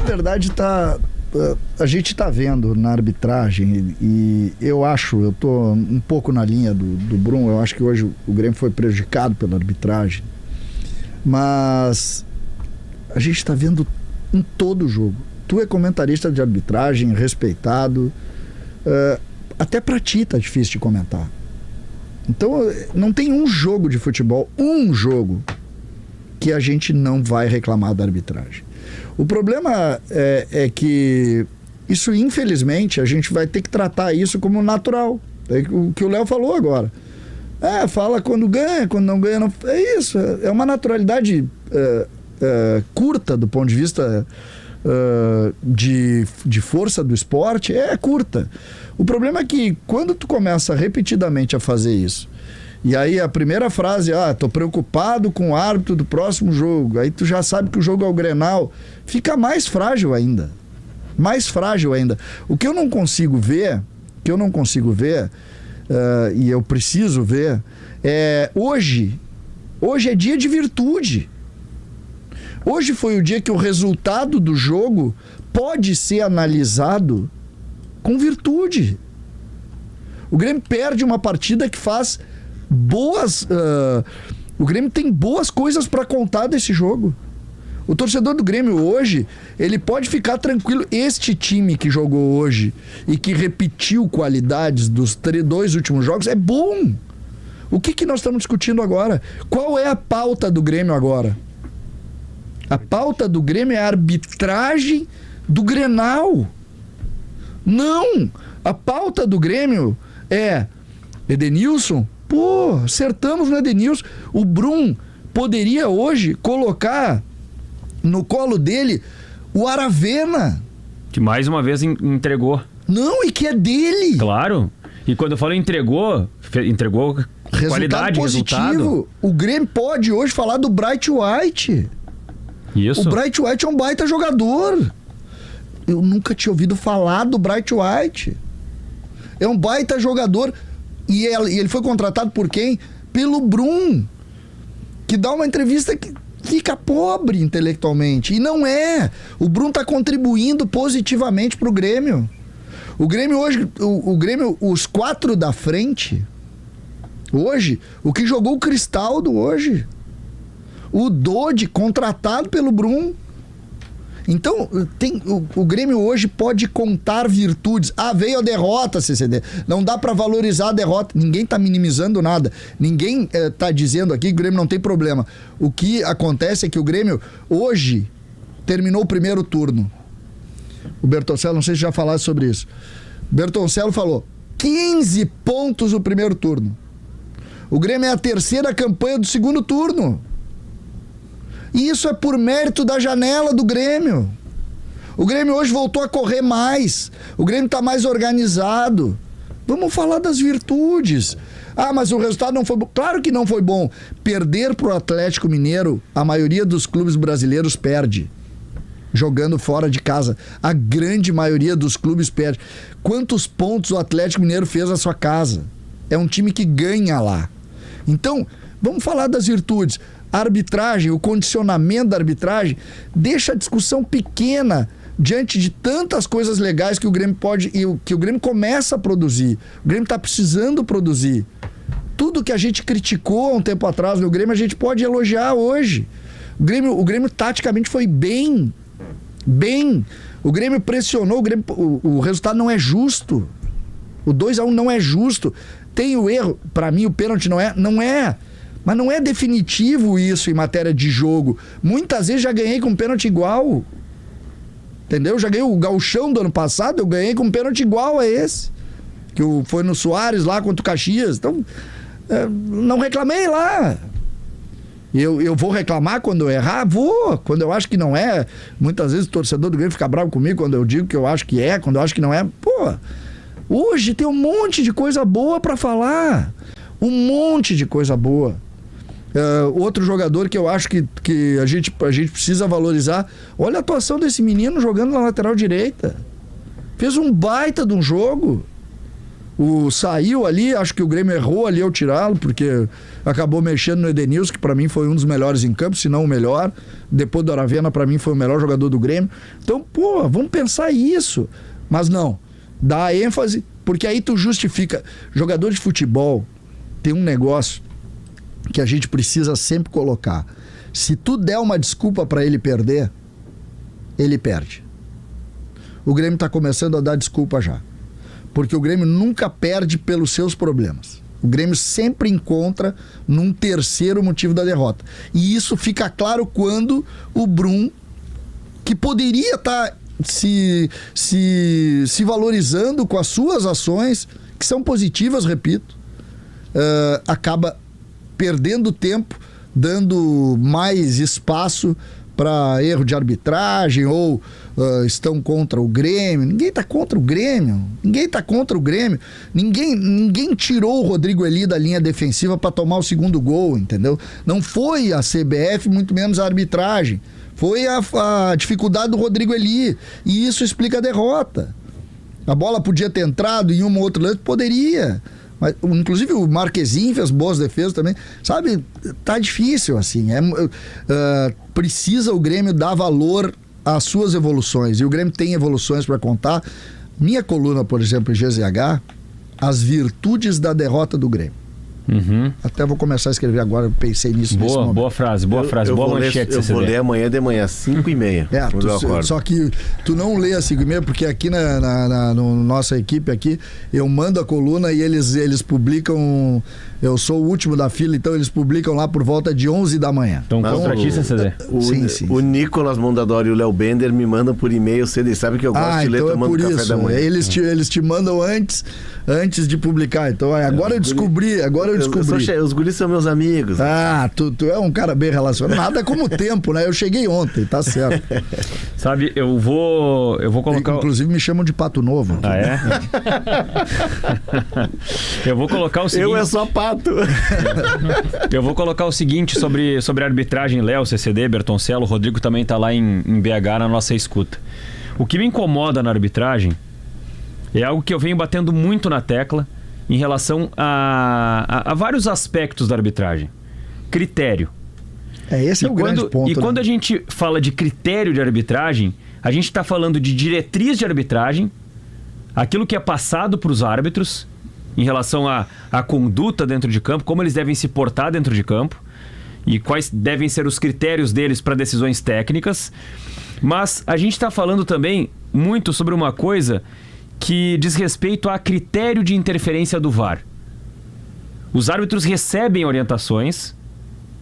verdade, a gente está vendo na arbitragem e eu tô um pouco na linha do Brum. Eu acho que hoje o Grêmio foi prejudicado pela arbitragem, mas a gente está vendo em todo o jogo. Tu é comentarista de arbitragem, respeitado, até pra ti tá difícil de comentar. Então não tem um jogo de futebol, que a gente não vai reclamar da arbitragem. O problema é que isso, infelizmente, a gente vai ter que tratar isso como natural. É o que o Léo falou agora. Fala quando ganha, quando não ganha. Não... É isso, é uma naturalidade curta do ponto de vista de força do esporte, é curta. O problema é que quando tu começa repetidamente a fazer isso, e aí a primeira frase, tô preocupado com o árbitro do próximo jogo, aí tu já sabe que o jogo é o Grenal, fica mais frágil ainda. O que eu não consigo ver, e eu preciso ver, hoje é dia de virtude. Hoje foi o dia que o resultado do jogo pode ser analisado com virtude. O Grêmio perde uma partida que faz o Grêmio tem boas coisas para contar desse jogo. O torcedor do Grêmio hoje, ele pode ficar tranquilo. Este time que jogou hoje e que repetiu qualidades dos 2 últimos jogos é bom. O que nós estamos discutindo agora? Qual é a pauta do Grêmio agora? A pauta do Grêmio é a arbitragem do Grenal. Não! A pauta do Grêmio é Edenilson. Acertamos no Edenilson. O Brum poderia hoje colocar no colo dele o Aravena. Que mais uma vez entregou. Não, e que é dele. Claro. E quando eu falo entregou qualidade, resultado. O Grêmio pode hoje falar do Bright White. Isso. O Bright White é um baita jogador. Eu nunca tinha ouvido falar do Bright White. É um baita jogador. E ele foi contratado por quem? Pelo Brum, que dá uma entrevista que fica pobre intelectualmente. E não é. O Brum está contribuindo positivamente para o Grêmio. O Grêmio hoje, os 4 da frente, hoje, o que jogou o Cristaldo hoje, o Dodi contratado pelo Brum. Então, o Grêmio hoje pode contar virtudes. Veio a derrota, CCD. Não dá pra valorizar a derrota. Ninguém tá minimizando nada. Ninguém tá dizendo aqui que o Grêmio não tem problema. O que acontece é que o Grêmio hoje terminou o primeiro turno. O Bertoncello, não sei se já falasse sobre isso. O Bertoncello falou 15 pontos no primeiro turno. O Grêmio é a 3ª campanha do segundo turno. E isso é por mérito da janela do Grêmio. O Grêmio hoje voltou a correr mais. O Grêmio está mais organizado. Vamos falar das virtudes. Mas o resultado não foi bom. Claro que não foi bom. Perder pro Atlético Mineiro, a maioria dos clubes brasileiros perde. Jogando fora de casa. A grande maioria dos clubes perde. Quantos pontos o Atlético Mineiro fez na sua casa? É um time que ganha lá. Então, vamos falar das virtudes. A arbitragem, o condicionamento da arbitragem deixa a discussão pequena diante de tantas coisas legais que o Grêmio pode e que o Grêmio começa a produzir. O Grêmio está precisando produzir. Tudo que a gente criticou há um tempo atrás no Grêmio, a gente pode elogiar hoje. O Grêmio taticamente foi bem. O Grêmio pressionou, o resultado não é justo. O 2-1 não é justo. Tem o erro, para mim o pênalti não é. Mas não é definitivo isso em matéria de jogo. Muitas vezes já ganhei com pênalti igual. Entendeu? Já ganhei o gauchão do ano passado, eu ganhei com pênalti igual a esse. Que foi no Soares lá contra o Caxias. Então, não reclamei lá. Eu vou reclamar quando eu errar? Vou. Quando eu acho que não é. Muitas vezes o torcedor do Grêmio fica bravo comigo quando eu digo que eu acho que é, quando eu acho que não é. Hoje tem um monte de coisa boa pra falar. Um monte de coisa boa. Outro jogador que eu acho que a gente precisa valorizar. Olha a atuação desse menino jogando na lateral direita. Fez um baita de um jogo. Saiu ali, acho que o Grêmio errou ali ao tirá-lo, porque acabou mexendo no Edenilson, que pra mim foi um dos melhores em campo, se não o melhor. Depois do Aravena, pra mim foi o melhor jogador do Grêmio. Então, vamos pensar isso. Mas não, dá ênfase, porque aí tu justifica. Jogador de futebol tem um negócio que a gente precisa sempre colocar. Se tu der uma desculpa pra ele perder, ele perde. O Grêmio tá começando a dar desculpa já. Porque o Grêmio nunca perde pelos seus problemas. O Grêmio sempre encontra num terceiro motivo da derrota. E isso fica claro quando o Brum, que poderia estar se valorizando com as suas ações, que são positivas, repito, acaba perdendo tempo, dando mais espaço para erro de arbitragem ou estão contra o Grêmio. Ninguém tá contra o Grêmio. Ninguém tirou o Rodrigo Eli da linha defensiva para tomar o segundo gol, entendeu? Não foi a CBF, muito menos a arbitragem. Foi a dificuldade do Rodrigo Eli. E isso explica a derrota. A bola podia ter entrado em uma ou outra lance? Poderia. Mas, inclusive o Marquezinho fez boas defesas também. Sabe, tá difícil assim. Precisa o Grêmio dar valor às suas evoluções. E o Grêmio tem evoluções para contar. Minha coluna, por exemplo, em GZH, as virtudes da derrota do Grêmio. Uhum. Até vou começar a escrever agora, eu pensei nisso. Boa frase, boa manchete. Eu vou ler amanhã de manhã, 5h30. Só que tu não lê às 5h30, porque aqui na nossa equipe aqui, eu mando a coluna e eles publicam. Eu sou o último da fila, então eles publicam lá por volta de 11 da manhã. Então, contra ti, CCD. Sim. O Nicolas Mondadori e o Léo Bender me mandam por e-mail, você sabe que eu gosto de ler então tomando café da manhã. Eles te mandam antes de publicar. Então, agora eu descobri. Os guris são meus amigos. Tu é um cara bem relacionado. Nada como o tempo, né? Eu cheguei ontem, tá certo. Sabe, eu vou colocar... Inclusive me chamam de Pato Novo. Ah, é? Eu vou colocar o seguinte... Eu é só Pato. Eu vou colocar o seguinte sobre a arbitragem, Léo, CCD, Bertoncello, o Rodrigo também tá lá em BH na nossa escuta. O que me incomoda na arbitragem é algo que eu venho batendo muito na tecla em relação a vários aspectos da arbitragem. Critério. Esse é o grande ponto. E quando a gente fala de critério de arbitragem, a gente está falando de diretriz de arbitragem, aquilo que é passado para os árbitros em relação à conduta dentro de campo, como eles devem se portar dentro de campo e quais devem ser os critérios deles para decisões técnicas. Mas a gente está falando também muito sobre uma coisa que diz respeito a critério de interferência do VAR. Os árbitros recebem orientações,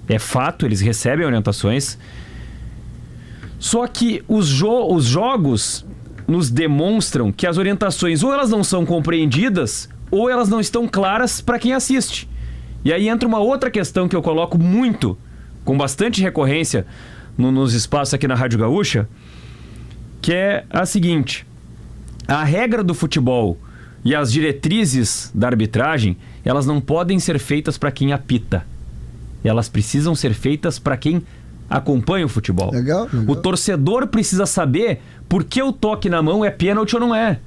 é fato, eles recebem orientações, só que os jogos nos demonstram que as orientações ou elas não são compreendidas ou elas não estão claras para quem assiste. E aí entra uma outra questão que eu coloco muito, com bastante recorrência nos espaços aqui na Rádio Gaúcha, que é a seguinte: a regra do futebol e as diretrizes da arbitragem, elas não podem ser feitas para quem apita. Elas precisam ser feitas para quem acompanha o futebol. Legal. O torcedor precisa saber por que o toque na mão é pênalti ou não é.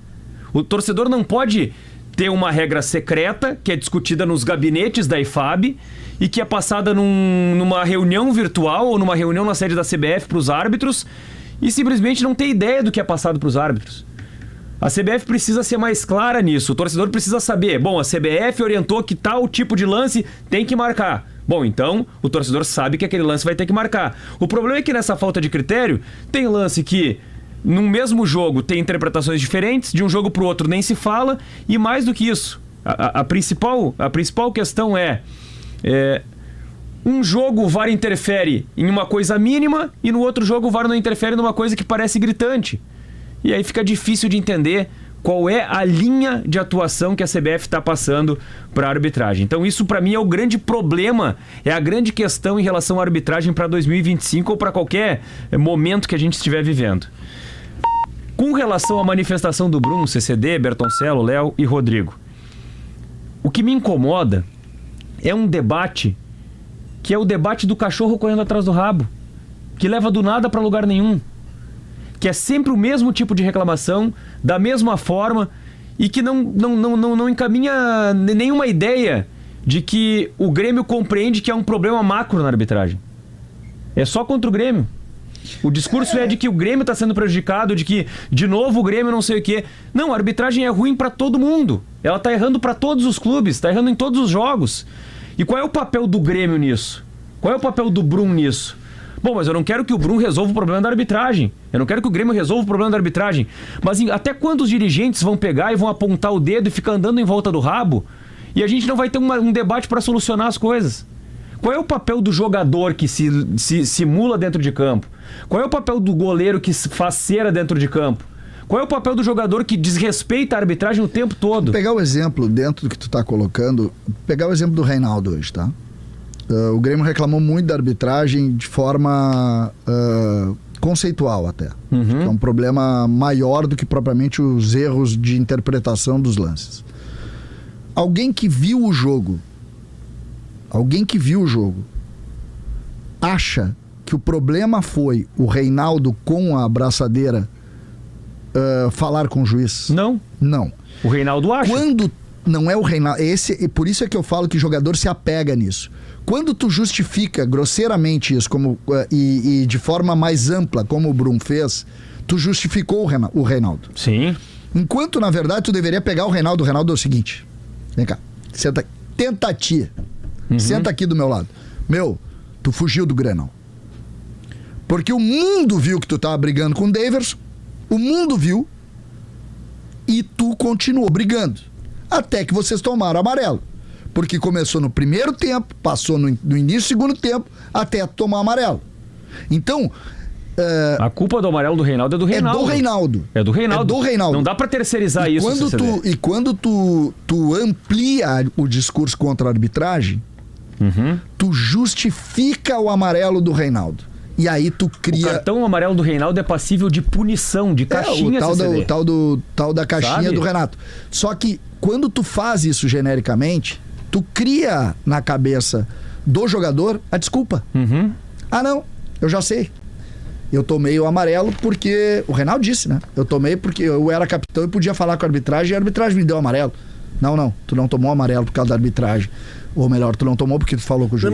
O torcedor não pode ter uma regra secreta que é discutida nos gabinetes da IFAB e que é passada numa reunião virtual ou numa reunião na sede da CBF para os árbitros e simplesmente não ter ideia do que é passado para os árbitros. A CBF precisa ser mais clara nisso. O torcedor precisa saber. Bom, a CBF orientou que tal tipo de lance tem que marcar. Bom, então o torcedor sabe que aquele lance vai ter que marcar. O problema é que nessa falta de critério, tem lance que num mesmo jogo tem interpretações diferentes, de um jogo para o outro nem se fala, e mais do que isso, a principal questão é um jogo o VAR interfere em uma coisa mínima e no outro jogo o VAR não interfere numa coisa que parece gritante. E aí fica difícil de entender qual é a linha de atuação que a CBF está passando para a arbitragem. Então isso para mim é o grande problema, é a grande questão em relação à arbitragem para 2025 ou para qualquer momento que a gente estiver vivendo. Com relação à manifestação do Brum, CCD, Bertoncello, Léo e Rodrigo, o que me incomoda é um debate que é o debate do cachorro correndo atrás do rabo, que leva do nada para lugar nenhum, que é sempre o mesmo tipo de reclamação, da mesma forma, e que não encaminha nenhuma ideia de que o Grêmio compreende que é um problema macro na arbitragem. É só contra o Grêmio. O discurso é de que o Grêmio está sendo prejudicado, de que, de novo, o Grêmio não sei o quê. Não, a arbitragem é ruim para todo mundo. Ela está errando para todos os clubes, está errando em todos os jogos. E qual é o papel do Grêmio nisso? Qual é o papel do Brum nisso? Bom, mas eu não quero que o Brum resolva o problema da arbitragem. Eu não quero que o Grêmio resolva o problema da arbitragem. Mas até quando os dirigentes vão pegar e vão apontar o dedo e ficar andando em volta do rabo e a gente não vai ter um debate para solucionar as coisas? Qual é o papel do jogador que se simula dentro de campo? Qual é o papel do goleiro que faz cera dentro de campo? Qual é o papel do jogador que desrespeita a arbitragem o tempo todo? Vou pegar o exemplo dentro do que tu está colocando, pegar o exemplo do Reinaldo hoje, tá? O Grêmio reclamou muito da arbitragem de forma conceitual até. Que é um problema maior do que propriamente os erros de interpretação dos lances. Alguém que viu o jogo acha que o problema foi o Reinaldo com a abraçadeira falar com o juiz? Não. Não. O Reinaldo acha. Quando não é o Reinaldo, por isso é que eu falo que o jogador se apega nisso. Quando tu justifica grosseiramente isso e de forma mais ampla, como o Brum fez, tu justificou o Reinaldo. Sim. Enquanto, na verdade, tu deveria pegar o Reinaldo. O Reinaldo é o seguinte: vem cá, senta, tenta tia. Senta aqui do meu lado. Tu fugiu do Grenal. Porque o mundo viu que tu tava brigando com o Daverson. O mundo viu. E tu continuou brigando. Até que vocês tomaram amarelo. Porque começou no primeiro tempo, passou no início do segundo tempo, até tomar amarelo. Então... a culpa do amarelo do Reinaldo é do Reinaldo. É do Reinaldo. É do Reinaldo. É do Reinaldo. Não dá pra terceirizar isso. E quando tu amplia o discurso contra a arbitragem, tu justifica o amarelo do Reinaldo. E aí tu cria... O cartão amarelo do Reinaldo é passível de punição, de caixinha o tal da caixinha, sabe? Do Renato. Só que quando tu faz isso genericamente, tu cria na cabeça do jogador a desculpa. Ah, não, eu já sei. Eu tomei o amarelo porque... O Reinaldo disse, né? Eu tomei porque eu era capitão e podia falar com a arbitragem e a arbitragem me deu amarelo. Não, tu não tomou amarelo por causa da arbitragem. Ou melhor, tu não tomou porque tu falou com o juiz.